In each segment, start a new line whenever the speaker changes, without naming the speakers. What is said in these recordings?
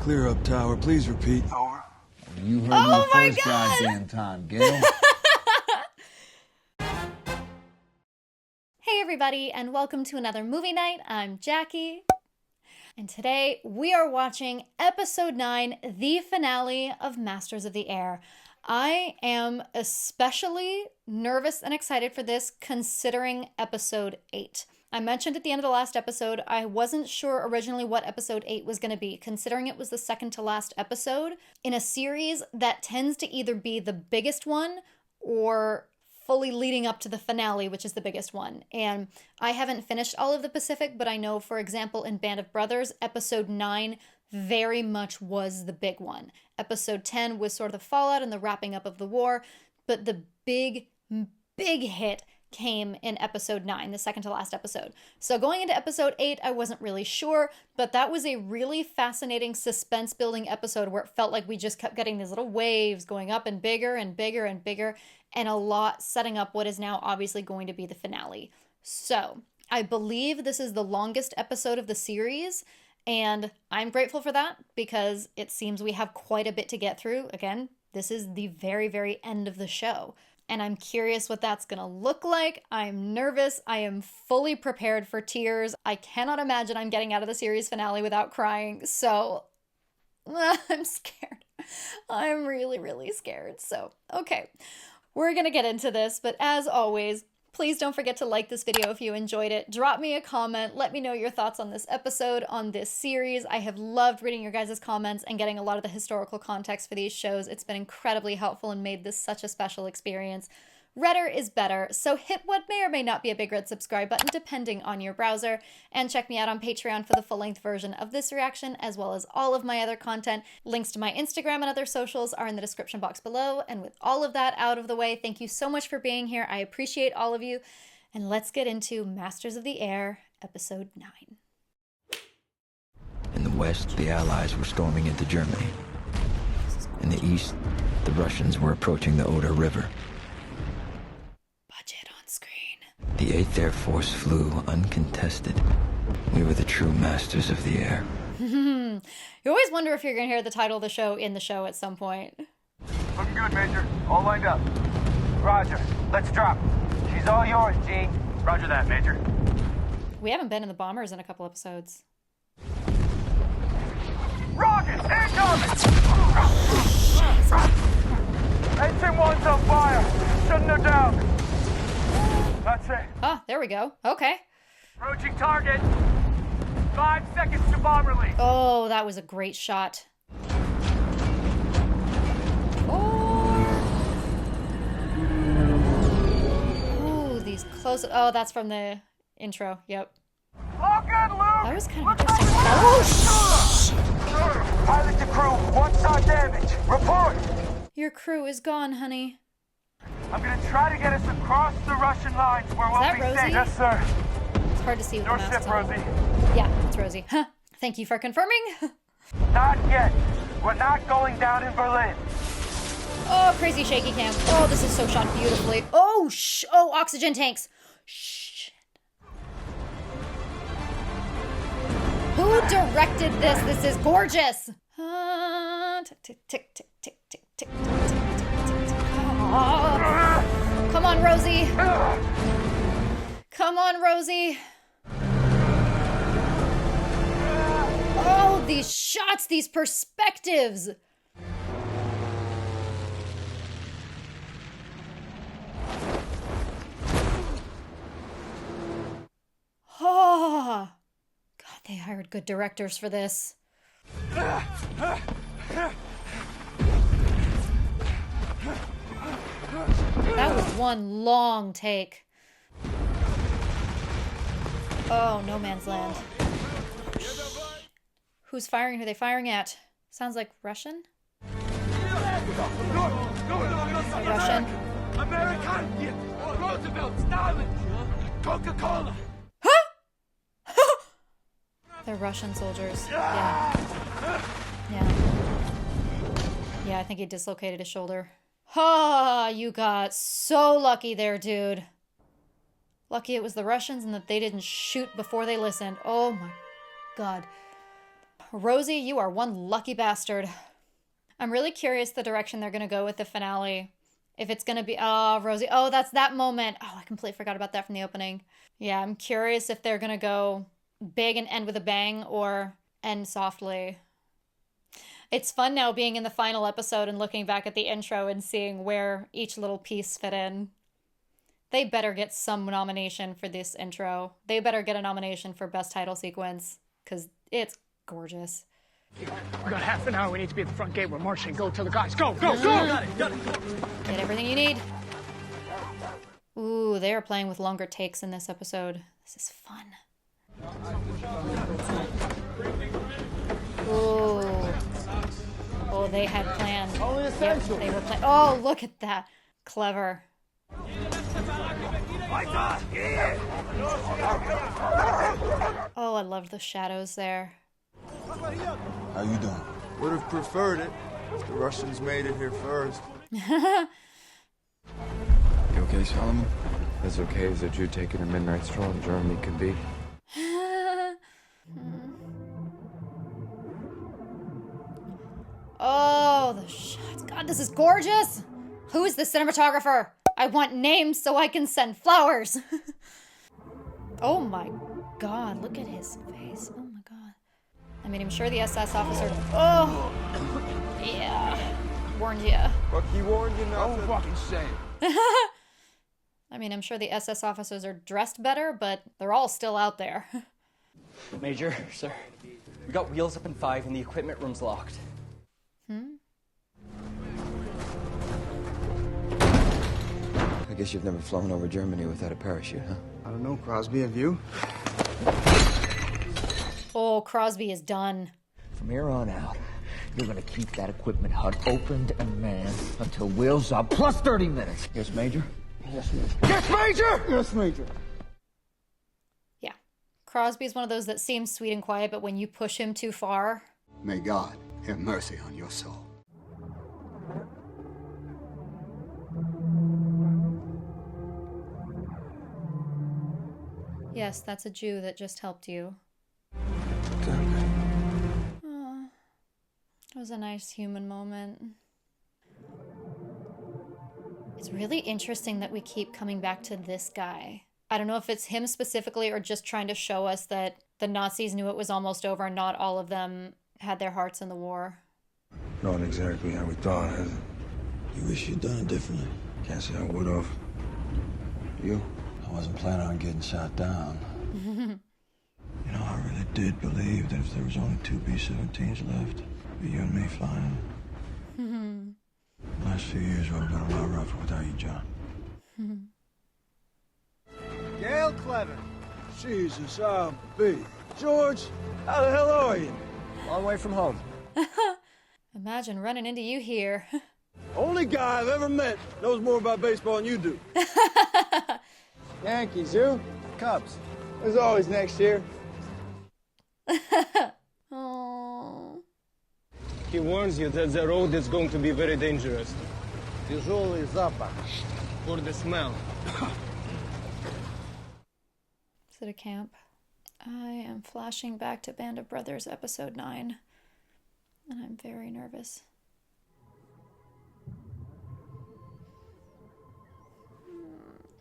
Clear up tower. Please repeat. Over.
You heard
Oh
me
my
first
God.
goddamn time, Gail.
Hey everybody, and welcome to another movie night. I'm Jackie, and today we are watching episode 9, the finale of Masters of the Air. I am especially nervous and excited for this considering episode 8. I mentioned at the end of the last episode, I wasn't sure originally what episode 8 was going to be, considering it was the second to last episode in a series that tends to either be the biggest one or fully leading up to the finale, which is the biggest one. And I haven't finished all of the Pacific, but I know, for example, in Band of Brothers, episode 9 very much was the big one. Episode 10 was sort of the fallout and the wrapping up of the war, but the big hit came in episode 9, the second to last episode. So going into episode 8, I wasn't really sure, but that was a really fascinating suspense building episode where it felt like we just kept getting these little waves going up and bigger and bigger and bigger, and a lot setting up what is now obviously going to be the finale. So I believe this is the longest episode of the series, and I'm grateful for that because it seems we have quite a bit to get through. Again, this is the very, very end of the show. And I'm curious what that's gonna look like. I'm nervous. I am fully prepared for tears. I cannot imagine I'm getting out of the series finale without crying. So I'm scared. I'm really, really scared. So, okay, we're gonna get into this. But as always, please don't forget to like this video if you enjoyed it. Drop me a comment. Let me know your thoughts on this episode, on this series. I have loved reading your guys' comments and getting a lot of the historical context for these shows. It's been incredibly helpful and made this such a special experience. Redder is better, so hit what may or may not be a big red subscribe button depending on your browser, and check me out on Patreon for the full-length version of this reaction as well as all of my other content. Links to my Instagram and other socials are in the description box below, and with all of that out of the way, thank you so much for being here. I appreciate all of you, and let's get into Masters of the Air, episode 9.
In the west, the Allies were storming into Germany. In the east, the Russians were approaching the Oder River.
Budget on screen.
The 8th Air Force flew uncontested. We were the true masters of the air.
You always wonder if you're going to hear the title of the show in the show at some point.
Looking good, Major. All lined up. Roger. Let's drop. She's all yours, G. Roger that, Major.
We haven't been in the bombers in a couple episodes.
Rockets! Incoming! Engine 1's on fire. Shutting her down. That's it.
Oh, there we go. Okay.
Approaching target. 5 seconds to bomb release.
Oh, that was a great shot. Ooh, these close. Oh, that's from the intro. Yep.
All good, Luke.
That was kind of interesting. Oh,
Pilot to crew. One star damage. Report.
your crew is gone, honey.
I'm gonna try to get us across the Russian lines where we'll
that
be
Rosie?
safe. Yes, sir.
It's hard to see with
Your
the mask
ship,
on.
Rosie.
Yeah, it's Rosie. Huh. Thank you for confirming.
Not yet. We're not going down in Berlin.
Oh, crazy shaky cam. Oh, this is so shot beautifully. Oh, oh, oxygen tanks. Shit. Who directed this? This is gorgeous. Tick, tick, tick, tick, tick, tick, tick, tick, tick, tick. Oh. Come on, Rosie. Come on, Rosie. Oh, these shots, these perspectives. Oh, God, they hired good directors for this. That was one long take. Oh, no man's land. Who's firing? Who are they firing at? Sounds like Russian? Russian?
American! Roosevelt, Stalin! Coca-Cola!
Huh? They're Russian soldiers. Yeah. Yeah, I think he dislocated his shoulder. Ha! You got so lucky there, dude. Lucky it was the Russians and that they didn't shoot before they listened. Oh my God. Rosie, you are one lucky bastard. I'm really curious the direction they're going to go with the finale. If it's going to be, oh, Rosie. Oh, that's that moment. Oh, I completely forgot about that from the opening. Yeah, I'm curious if they're going to go big and end with a bang or end softly. It's fun now being in the final episode and looking back at the intro and seeing where each little piece fit in. They better get some nomination for this intro. They better get a nomination for Best Title Sequence, because it's gorgeous.
We got half an hour. We need to be at the front gate. We're marching. Go tell the guys. Go, go, go!
Got it.
Get everything you need. Ooh, they are playing with longer takes in this episode. This is fun. Ooh. Oh, they had planned. Yep, they were planning. Oh, look at that. Clever. Oh, I loved the shadows there.
How you doing?
Would have preferred it if the Russians made it here first.
You okay, Solomon?
As okay as a Jew taking a midnight stroll in Germany could be.
Oh, the shots. God, this is gorgeous. Who is the cinematographer? I want names so I can send flowers. Oh my God, look at his face. Oh my God. I mean, I'm sure the SS officer... Oh, yeah. Warned you.
Fuck, he warned you not
Oh, fucking say.
I mean, I'm sure the SS officers are dressed better, but they're all still out there.
Major, sir, we got wheels up in 5 and the equipment room's locked.
I guess you've never flown over Germany without a parachute, huh?
I don't know, Crosby, have you?
Oh, Crosby is done.
From here on out, you're gonna keep that equipment hut opened and manned until wheels up, plus 30 minutes. Yes, Major? Yes, Major.
Yes, Major! Yes, Major.
Yeah. Crosby's one of those that seems sweet and quiet, but when you push him too far...
May God have mercy on your soul.
Yes, that's a Jew that just helped you. Oh, it was a nice human moment. It's really interesting that we keep coming back to this guy. I don't know if it's him specifically or just trying to show us that the Nazis knew it was almost over and not all of them had their hearts in the war.
Not exactly how we thought, has it? You wish you'd done it differently. Can't say I would have. You? I wasn't planning on getting shot down. You know, I really did believe that if there was only 2 B-17s left, it'd be you and me flying. The last few years would have been a lot rougher without you, John.
Gail Clever.
Jesus, I'll be. George, how the hell are you?
Long way from home.
Imagine running into you here.
Only guy I've ever met knows more about baseball than you do.
Yankees, you? Cubs. As always, next year.
Oh.
He warns you that the road is going to be very dangerous.
Тяжелый запах.
For the smell.
Is it a camp? I am flashing back to Band of Brothers episode 9. And I'm very nervous.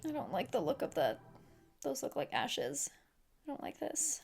I don't like the look of that. Those look like ashes. I don't like this.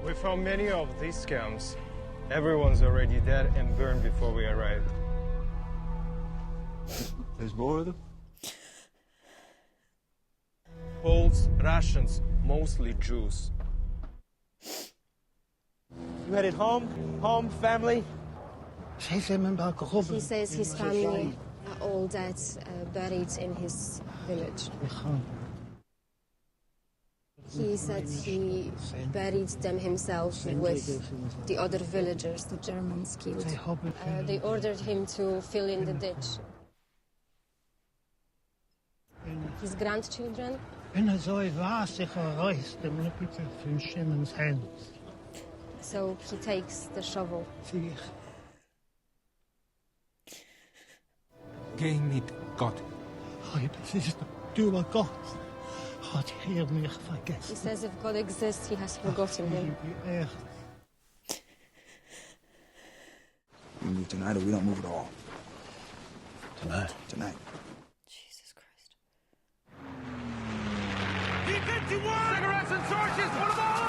We found many of these camps. Everyone's already dead and burned before we arrived.
There's more of them?
Poles, Russians, mostly Jews.
You headed home? Home, family?
He says his family are all dead, buried in his village. He said he buried them himself with the other villagers the Germans killed. They ordered him to fill in the ditch. His grandchildren? So he takes the shovel.
Geh mit Gott.
He says if God exists, he has forgotten him.
We move tonight or we don't move at all. Tonight. Tonight.
Jesus Christ.
Cigarettes and torches, put them all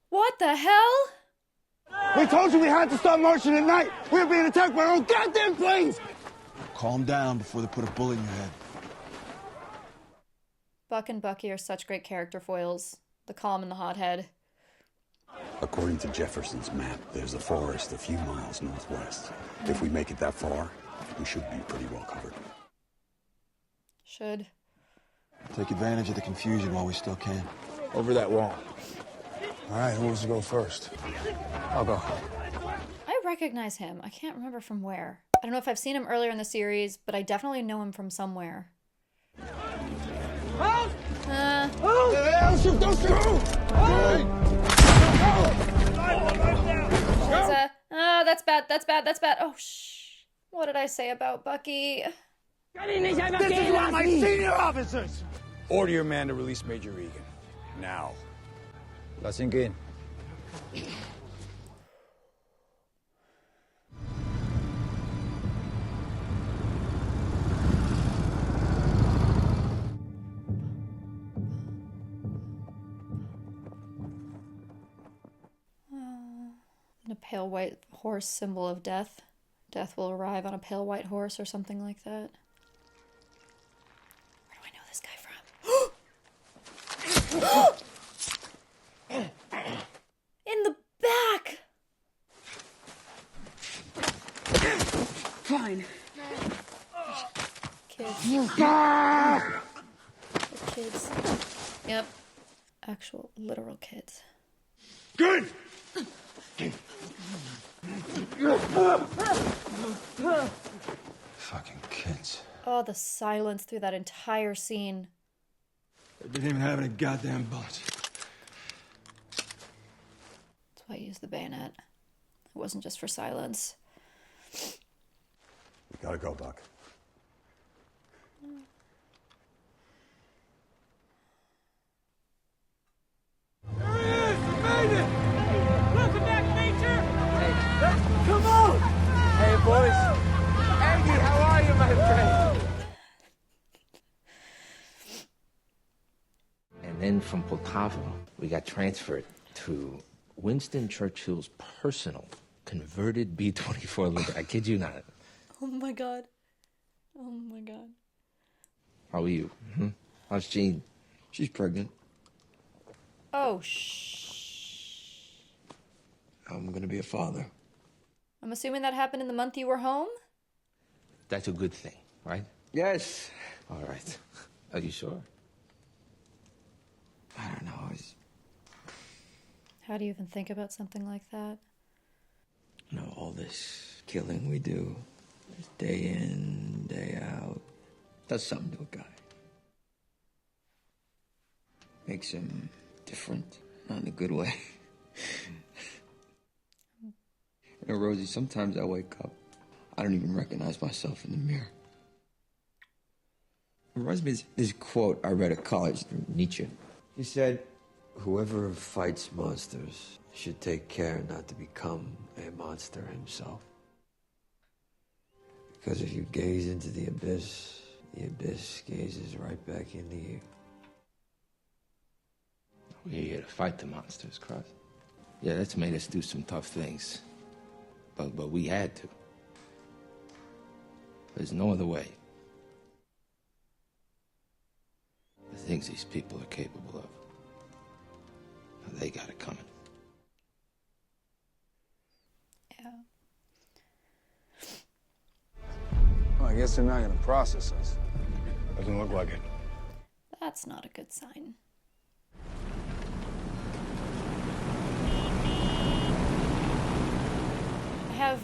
What the hell?
We told you we had to start marching at night. We were being attacked by our own goddamn planes.
Calm down before they put a bullet in your head.
Buck and Bucky are such great character foils. The calm and the hothead.
According to Jefferson's map, there's a forest a few miles northwest. If we make it that far, we should be pretty well covered.
Should.
Take advantage of the confusion while we still can.
Over that wall.
All right, who wants to go first? I'll go.
I recognize him. I can't remember from where. I don't know if I've seen him earlier in the series, but I definitely know him from somewhere.
Don't shoot! Don't shoot!
Oh, that's bad. That's bad. That's bad. Oh, shh. What did I say about Bucky?
This is one of my senior officers!
Order your man to release Major Regan. Now.
Let's sink in.
And a pale white horse, symbol of death. Death will arrive on a pale white horse or something like that. Where do I know this guy from? In the back!
Fine.
Kids. The kids. Yep. Actual, literal kids.
Good!
Fucking kids.
Oh, the silence through that entire scene.
They didn't even have any goddamn bullets.
That's why I used the bayonet. It wasn't just for silence.
We gotta go, Buck.
There he is! We made it! Welcome back, Major! Hey, come on! Hey, boys. Aggie, how are you, my friend?
And then from Poltava, we got transferred to Winston Churchill's personal converted B-24 Liberty. I kid you not.
Oh my god. Oh my god.
How are you? How's Jean?
She's pregnant.
Oh, shh.
I'm gonna be a father.
I'm assuming that happened in the month you were home?
That's a good thing, right?
Yes.
All right. Are you sure?
I don't know.
How do you even think about something like that?
You know, all this killing we do, just day in, day out, does something to a guy. Makes him different, not in a good way. You know, Rosie, sometimes I wake up, I don't even recognize myself in the mirror. It reminds me of this quote I read at college from Nietzsche. He said, "Whoever fights monsters should take care not to become a monster himself. Because if you gaze into the abyss gazes right back into you."
We're here to fight the monsters, Cross. Yeah, that's made us do some tough things. But we had to. There's no other way. The things these people are capable of, they got it coming.
Yeah.
Oh, I guess they're not gonna process us. Doesn't look like it.
That's not a good sign. I have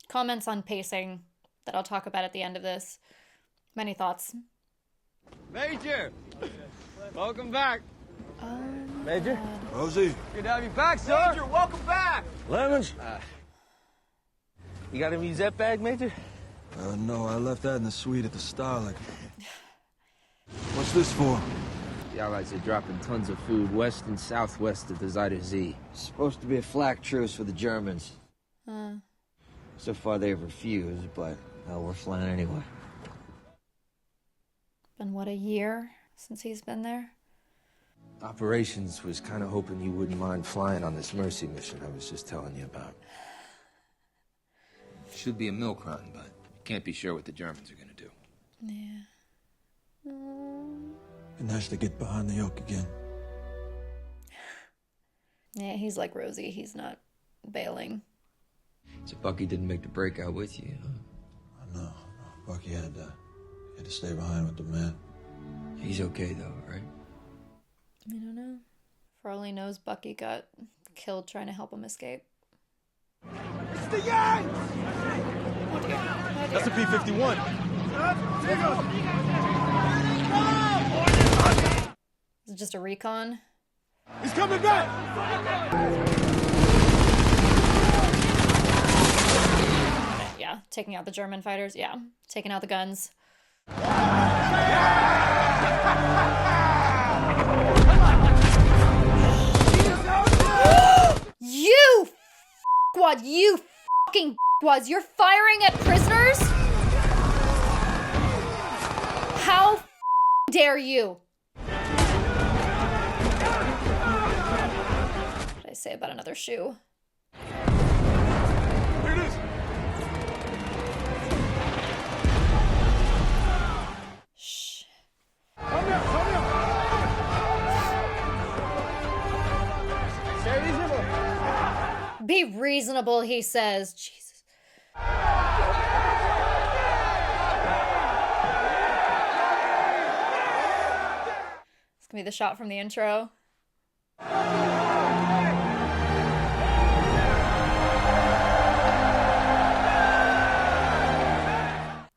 comments on pacing that I'll talk about at the end of this. Many thoughts.
Major! Welcome back. Major?
Rosie.
Good to have you back, sir. Major, welcome back.
Lemons?
You got a musette bag, Major?
No, I left that in the suite at the Starlight. What's this for?
The Allies are dropping tons of food west and southwest of the Zuyder Z.
It's supposed to be a flak truce for the Germans. So far they've refused, but hell, we're flying anyway.
Been what, a year since he's been there?
Operations was kind of hoping you wouldn't mind flying on this Mercy mission I was just telling you about. Should be a milk run, but can't be sure what the Germans are going to do.
Yeah.
Be nice to get behind the yoke again.
Yeah, he's like Rosie. He's not bailing.
So Bucky didn't make the breakout with you, huh?
No. Bucky had to stay behind with the men.
He's okay, though, right?
I don't know. For all he knows, Bucky got killed trying to help him escape.
It's the Yanks!
Oh dear. Oh dear.
That's a P-51.
Is it just a recon?
He's coming back!
Yeah, taking out the German fighters. Yeah, taking out the guns. You squad, you fucking squads, you're firing at prisoners? How dare you? What did I say about another shoe?
Here it is!
Shh.
Come here! Stay reasonable!
Be reasonable, he says. Jesus. It's gonna be the shot from the intro.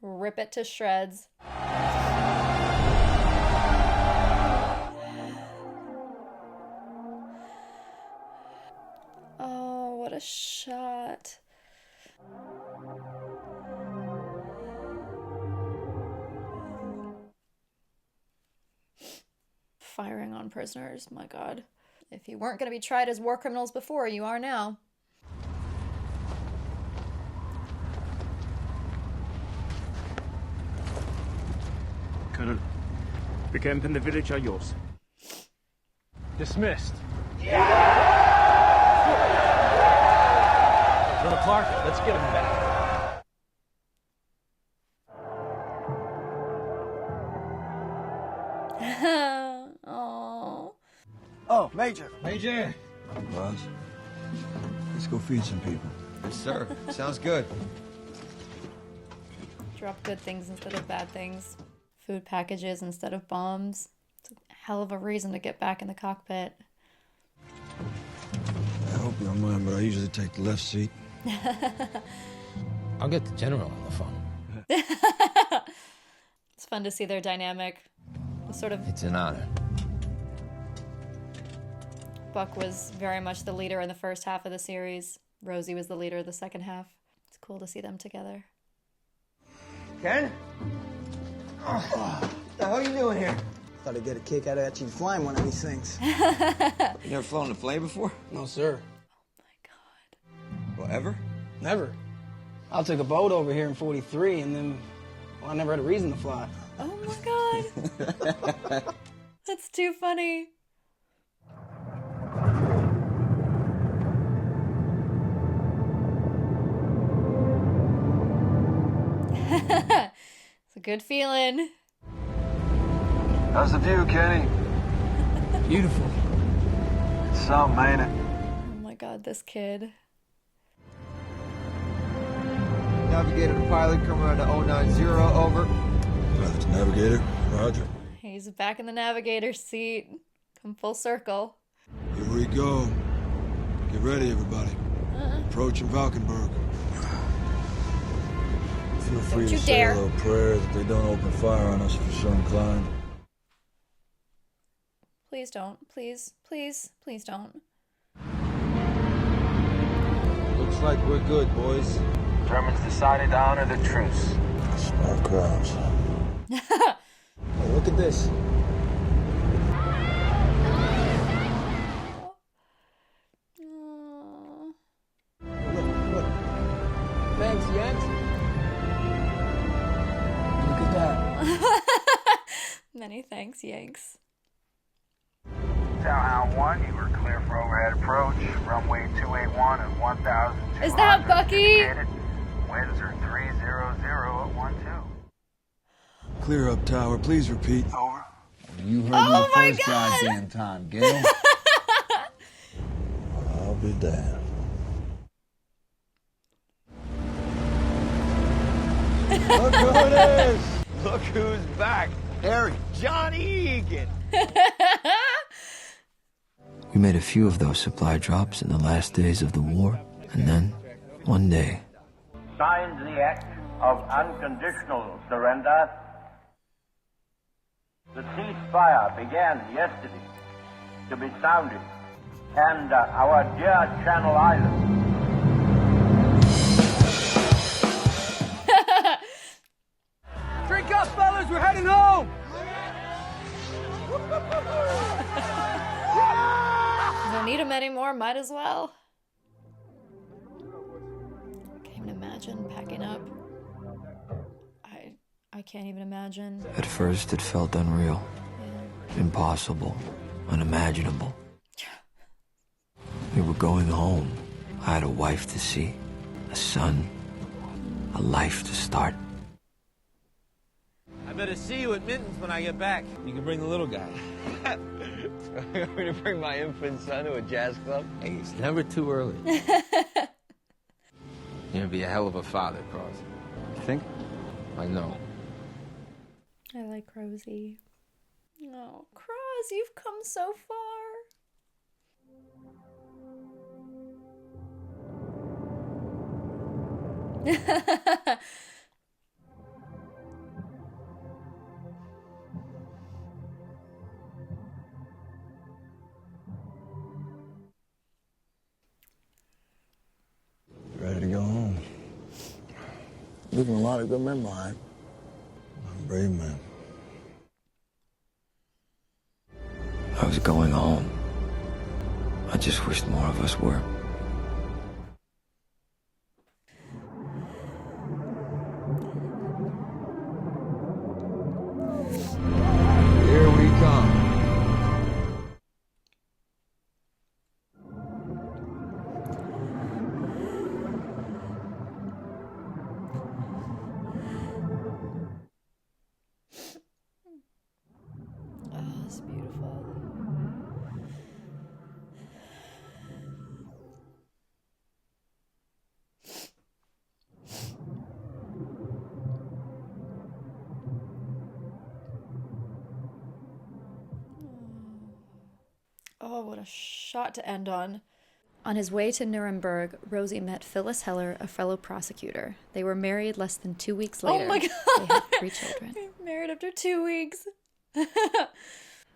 Rip it to shreds. Oh, what a shot. Firing on prisoners, my God. If you weren't going to be tried as war criminals before, you are now.
Colonel, the camp and the village are yours. Dismissed.
Colonel Clark, let's get him back.
Oh.
Oh, Major.
Major! Boss, let's go feed some people.
Yes, sir. Sounds good.
Drop good things instead of bad things. Food packages instead of bombs. It's a hell of a reason to get back in the cockpit.
I hope you don't mind, but I usually take the left seat.
I'll get the general on the phone.
It's fun to see their dynamic. Sort of.
It's an honor.
Buck was very much the leader in the first half of the series. Rosie was the leader of the second half. It's cool to see them together.
Ken?
What the hell are you doing here?
Thought I'd get a kick out of actually flying one of these things.
You never flown a plane before?
No, sir.
Oh my God.
Well, ever?
Never. I took a boat over here in 43 and then, well, I never had a reason to fly.
Oh my God. That's too funny. It's a good feeling.
How's the view, Kenny?
Beautiful.
It's something, ain't it?
Oh my God, this kid.
No, Navigator to pilot, come around to 090, over.
Pilot to navigator, roger.
He's back in the navigator seat. Come full circle.
Here we go. Get ready, everybody. Approaching Valkenburg. Feel free to say a little prayer that they don't open fire on us if you're so inclined.
Please don't. Please, please, please don't.
Looks like we're good, boys.
Germans decided to honor the truce.
Small crowds.
Hey, look at this.
Look.
Thanks, Yanks. Look at that.
Many thanks, Yanks.
Townhound 1, you were clear for overhead approach. Runway 281 at 1,200.
Is that Bucky?
Winds are 300 at 12.
Clear up, tower. Please repeat.
Over.
You heard
Oh
me
my
first
God.
goddamn time, Gail. I'll be damned. Look who it is!
Look who's back.
Harry.
Johnny Egan.
We made a few of those supply drops in the last days of the war, and then, one day,
Signed the act of unconditional surrender. The ceasefire began yesterday to be sounded, and our dear Channel Islands.
Drink up, fellas, we're heading home!
Don't need him anymore, might as well. Can't even imagine packing up. I can't even imagine.
at first it felt unreal, impossible, unimaginable. We were going home. I had a wife to see, a son, a life to start.
I better see you at Minton's when I get back. You can bring the little guy.
I'm going to bring my infant son to a jazz club.
Hey, it's never too early. You're gonna be a hell of a father, Cross.
You think?
I know.
I like Rosie. Oh, Cross, you've come so far.
Ready to go home. Leaving a lot of good men behind. I'm a brave man.
I was going home. I just wished more of us were.
Here we come.
Oh, it's beautiful. Oh, what a shot to end on. On his way to Nuremberg, Rosie met Phyllis Heller, a fellow prosecutor. They were married less than 2 weeks later. Oh my God. They had 3 children. Married after 2 weeks.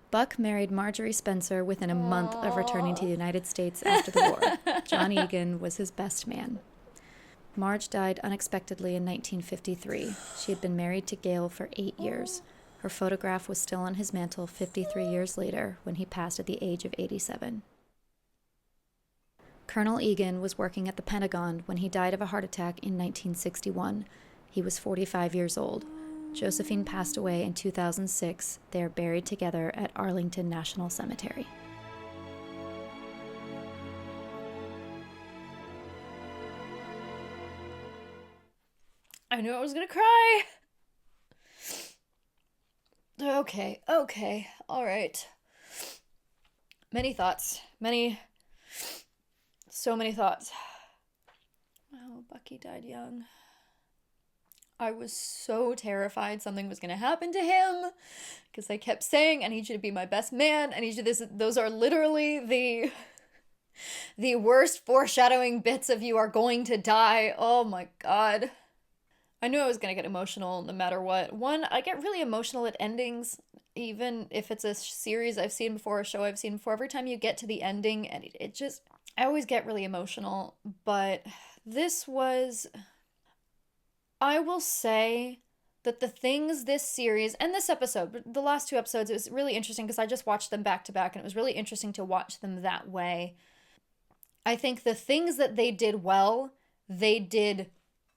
Buck married Marjorie Spencer within a month of returning to the United States after the war. John Egan was his best man. Marge died unexpectedly in 1953. She had been married to Gail for 8 years. Her photograph was still on his mantle 53 years later when he passed at the age of 87. Colonel Egan was working at the Pentagon when he died of a heart attack in 1961. He was 45 years old. Josephine passed away in 2006. They are buried together at Arlington National Cemetery. I knew I was gonna cry. Okay, all right. Many thoughts. So many thoughts. Oh, Bucky died young. I was so terrified something was going to happen to him because they kept saying, I need you to be my best man. I need you to those are literally the worst foreshadowing bits of you are going to die. Oh my God. I knew I was going to get emotional no matter what. One, I get really emotional at endings, even if it's a series I've seen before, a show I've seen before. Every time you get to the ending, and it just, I always get really emotional. But this was, I will say that the things this series, and this episode, the last 2 episodes, it was really interesting because I just watched them back to back, and it was really interesting to watch them that way. I think the things that they did well, they did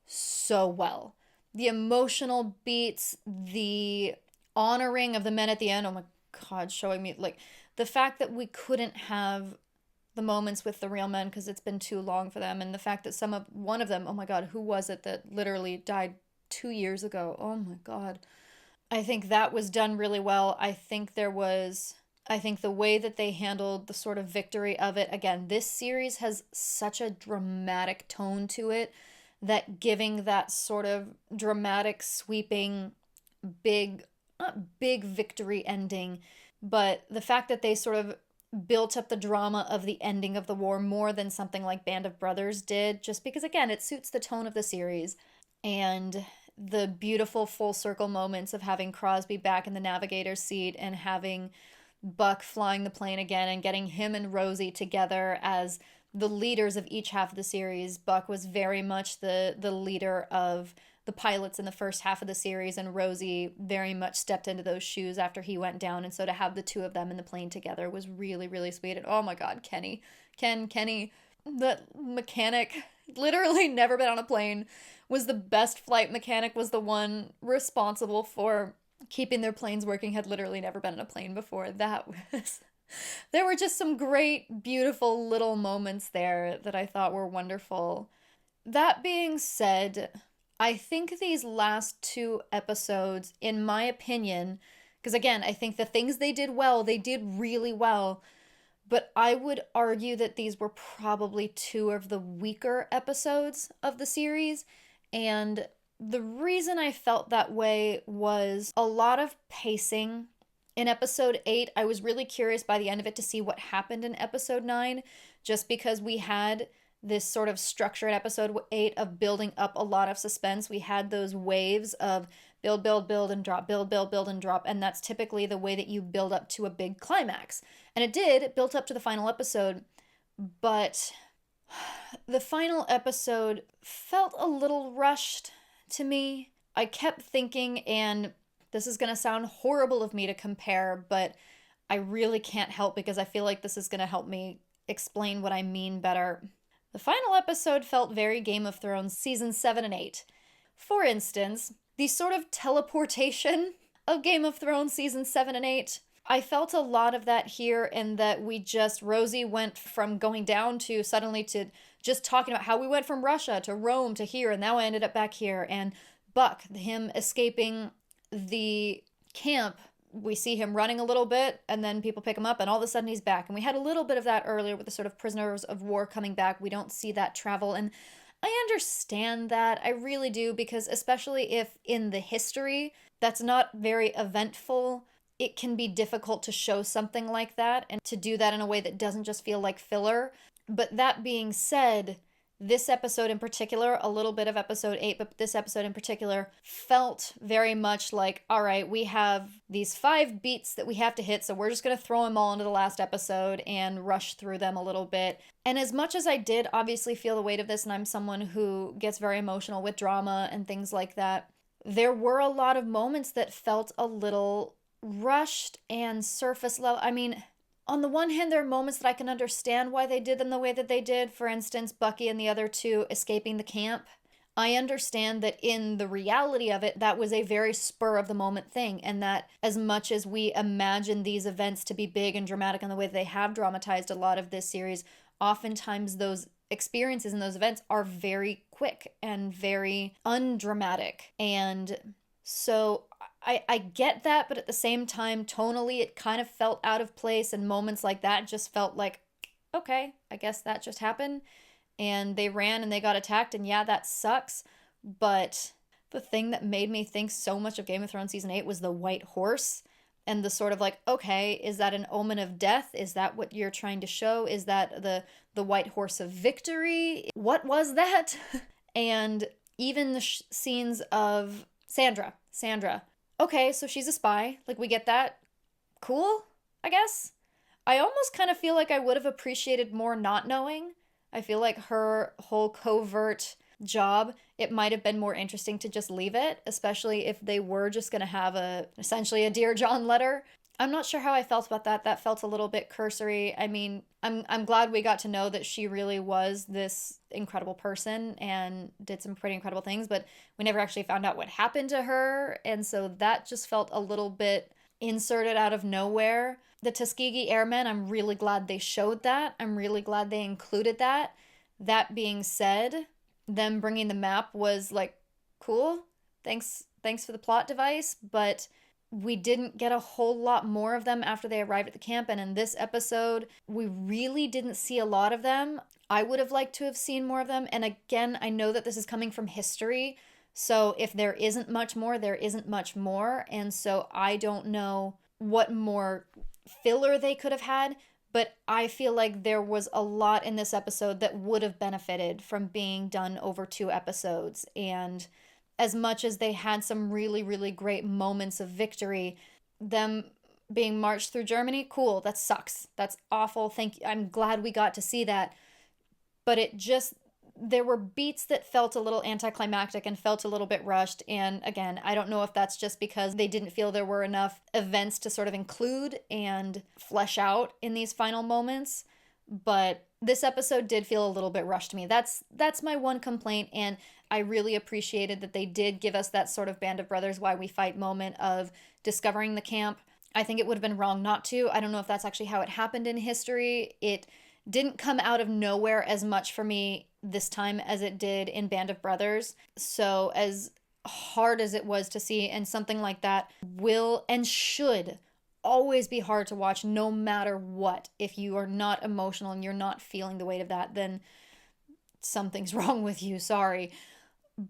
so well. The emotional beats, the honoring of the men at the end, oh my God, showing me, like, the fact that we couldn't have the moments with the real men because it's been too long for them, and the fact that one of them, oh my God, who was it that literally died 2 years ago? Oh my God. I think that was done really well. I think the way that they handled the sort of victory of it, again, this series has such a dramatic tone to it that giving that sort of dramatic, sweeping, not big victory ending, but the fact that they sort of built up the drama of the ending of the war more than something like Band of Brothers did, just because, again, it suits the tone of the series. And the beautiful full circle moments of having Crosby back in the navigator's seat and having Buck flying the plane again and getting him and Rosie together as the leaders of each half of the series. Buck was very much the leader of the pilots in the first half of the series, and Rosie very much stepped into those shoes after he went down. And so to have the two of them in the plane together was really, really sweet. And oh my God, Kenny, the mechanic, literally never been on a plane, was the best flight mechanic, was the one responsible for keeping their planes working, had literally never been on a plane before. There were just some great, beautiful little moments there that I thought were wonderful. That being said, I think these last 2 episodes, in my opinion, because again, I think the things they did well, they did really well, but I would argue that these were probably 2 of the weaker episodes of the series, and the reason I felt that way was a lot of pacing. In episode 8, I was really curious by the end of it to see what happened in episode 9, just because we had this sort of structure in episode 8 of building up a lot of suspense. We had those waves of build, and drop, build, and drop, and that's typically the way that you build up to a big climax. And it built up to the final episode, but the final episode felt a little rushed to me. I kept thinking, and this is going to sound horrible of me to compare, but I really can't help because I feel like this is going to help me explain what I mean better. The final episode felt very Game of Thrones season 7 and 8. For instance, the sort of teleportation of Game of Thrones season 7 and 8. I felt a lot of that here in that Rosie went from going down to suddenly to just talking about how we went from Russia to Rome to here, and now I ended up back here. And Buck, him escaping the camp, we see him running a little bit, and then people pick him up, and all of a sudden he's back. And we had a little bit of that earlier with the sort of prisoners of war coming back. We don't see that travel, and I understand that. I really do, because especially if in the history that's not very eventful, it can be difficult to show something like that and to do that in a way that doesn't just feel like filler. But that being said, this episode in particular, a little bit of episode 8, but this episode in particular felt very much like, all right, we have these 5 beats that we have to hit, so we're just going to throw them all into the last episode and rush through them a little bit. And as much as I did obviously feel the weight of this, and I'm someone who gets very emotional with drama and things like that, there were a lot of moments that felt a little rushed and surface level. I mean, on the one hand, there are moments that I can understand why they did them the way that they did. For instance, Bucky and the other 2 escaping the camp. I understand that in the reality of it, that was a very spur-of-the-moment thing, and that as much as we imagine these events to be big and dramatic in the way that they have dramatized a lot of this series, oftentimes those experiences and those events are very quick and very undramatic. And so I get that, but at the same time, tonally, it kind of felt out of place, and moments like that just felt like, okay, I guess that just happened, and they ran and they got attacked, and yeah, that sucks, but the thing that made me think so much of Game of Thrones season 8 was the white horse and the sort of like, okay, is that an omen of death? Is that what you're trying to show? Is that the white horse of victory? What was that? And even the scenes of Sandra. Okay, so she's a spy. Like, we get that. Cool, I guess. I almost kind of feel like I would have appreciated more not knowing. I feel like her whole covert job, it might have been more interesting to just leave it, especially if they were just going to have essentially a Dear John letter. I'm not sure how I felt about that. That felt a little bit cursory. I mean, I'm glad we got to know that she really was this incredible person and did some pretty incredible things, but we never actually found out what happened to her, and so that just felt a little bit inserted out of nowhere. The Tuskegee Airmen, I'm really glad they showed that. I'm really glad they included that. That being said, them bringing the map was like, cool. Thanks for the plot device, but we didn't get a whole lot more of them after they arrived at the camp, and in this episode, we really didn't see a lot of them. I would have liked to have seen more of them, and again, I know that this is coming from history, so if there isn't much more, there isn't much more, and so I don't know what more filler they could have had, but I feel like there was a lot in this episode that would have benefited from being done over 2 episodes, and as much as they had some really, really great moments of victory, them being marched through Germany, cool, that sucks. That's awful. I'm glad we got to see that. But there were beats that felt a little anticlimactic and felt a little bit rushed. And again, I don't know if that's just because they didn't feel there were enough events to sort of include and flesh out in these final moments. But this episode did feel a little bit rushed to me. That's my one complaint, and I really appreciated that they did give us that sort of Band of Brothers Why We Fight moment of discovering the camp. I think it would have been wrong not to. I don't know if that's actually how it happened in history. It didn't come out of nowhere as much for me this time as it did in Band of Brothers. So as hard as it was to see, and something like that will and should always be hard to watch no matter what. If you are not emotional and you're not feeling the weight of that, then something's wrong with you, sorry.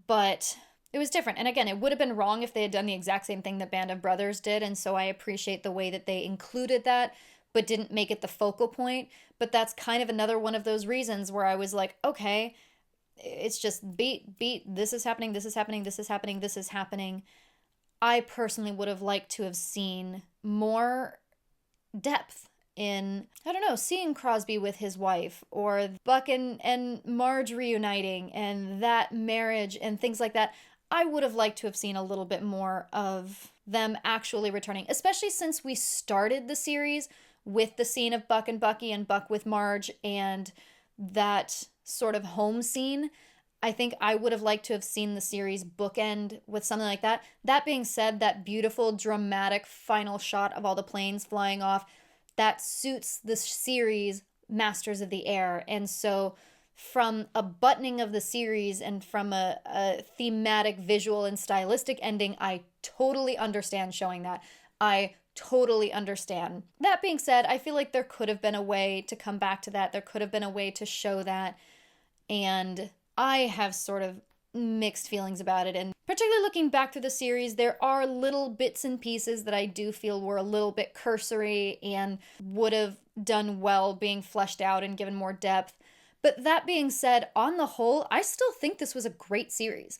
But it was different. And again, it would have been wrong if they had done the exact same thing that Band of Brothers did, and so I appreciate the way that they included that, but didn't make it the focal point. But that's kind of another one of those reasons where I was like, okay, it's just beat, this is happening, this is happening, this is happening, this is happening. I personally would have liked to have seen more depth in, I don't know, seeing Crosby with his wife, or Buck and Marge reuniting, and that marriage and things like that. I would have liked to have seen a little bit more of them actually returning, especially since we started the series with the scene of Buck and Bucky and Buck with Marge and that sort of home scene. I think I would have liked to have seen the series bookend with something like that. That being said, that beautiful, dramatic final shot of all the planes flying off, that suits the series Masters of the Air. And so from a buttoning of the series and from a thematic, visual, and stylistic ending, I totally understand showing that. I totally understand. That being said, I feel like there could have been a way to come back to that. There could have been a way to show that. And I have sort of mixed feelings about it. And particularly looking back through the series, there are little bits and pieces that I do feel were a little bit cursory and would have done well being fleshed out and given more depth. But that being said, on the whole, I still think this was a great series.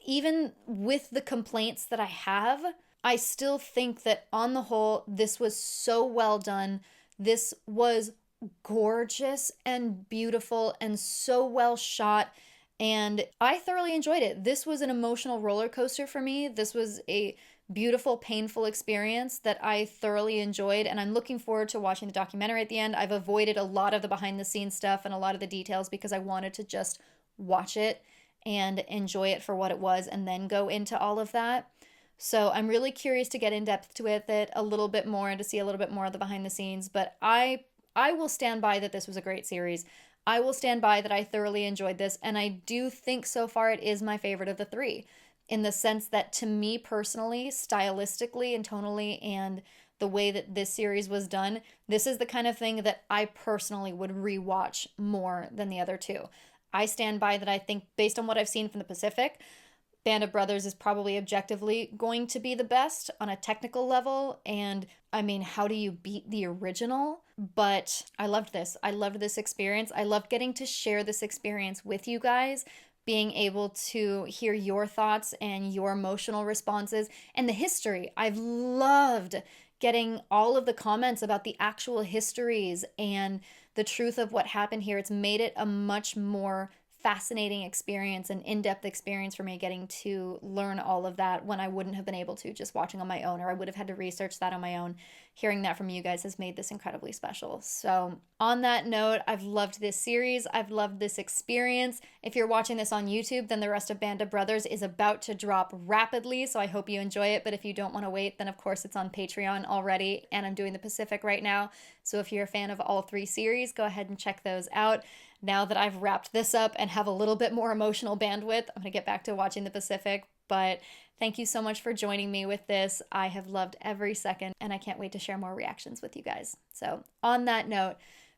Even with the complaints that I have, I still think that on the whole, this was so well done. This was gorgeous and beautiful and so well shot. And I thoroughly enjoyed it. This was an emotional roller coaster for me. This was a beautiful, painful experience that I thoroughly enjoyed. And I'm looking forward to watching the documentary at the end. I've avoided a lot of the behind the scenes stuff and a lot of the details because I wanted to just watch it and enjoy it for what it was and then go into all of that. So I'm really curious to get in depth with it a little bit more and to see a little bit more of the behind the scenes. But I will stand by that this was a great series. I will stand by that I thoroughly enjoyed this, and I do think so far it is my favorite of the 3, in the sense that to me personally, stylistically and tonally, and the way that this series was done, this is the kind of thing that I personally would rewatch more than the other 2. I stand by that. I think based on what I've seen from the Pacific, Band of Brothers is probably objectively going to be the best on a technical level. And I mean, how do you beat the original? But I loved this. I loved this experience. I loved getting to share this experience with you guys, being able to hear your thoughts and your emotional responses and the history. I've loved getting all of the comments about the actual histories and the truth of what happened here. It's made it a much more fascinating experience, an in-depth experience for me, getting to learn all of that when I wouldn't have been able to just watching on my own, or I would have had to research that on my own. Hearing that from you guys has made this incredibly special. So on that note, I've loved this series. I've loved this experience. If you're watching this on YouTube, then the rest of Band of Brothers is about to drop rapidly, so I hope you enjoy it. But if you don't want to wait, then of course it's on Patreon already, and I'm doing the Pacific right now. So if you're a fan of all 3 series, go ahead and check those out. Now that I've wrapped this up and have a little bit more emotional bandwidth, I'm going to get back to watching the Pacific. But thank you so much for joining me with this. I have loved every second, and I can't wait to share more reactions with you guys. So on that note,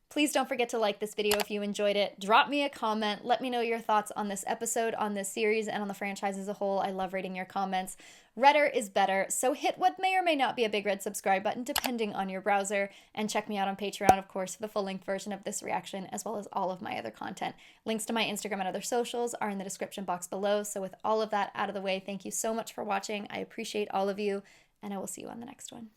please don't forget to like this video if you enjoyed it. Drop me a comment. Let me know your thoughts on this episode, on this series, and on the franchise as a whole. I love reading your comments. Redder is better, so hit what may or may not be a big red subscribe button depending on your browser, and check me out on Patreon, of course, for the full-length version of this reaction, as well as all of my other content. Links to my Instagram and other socials are in the description box below. So with all of that out of the way, thank you so much for watching. I appreciate all of you, and I will see you on the next one.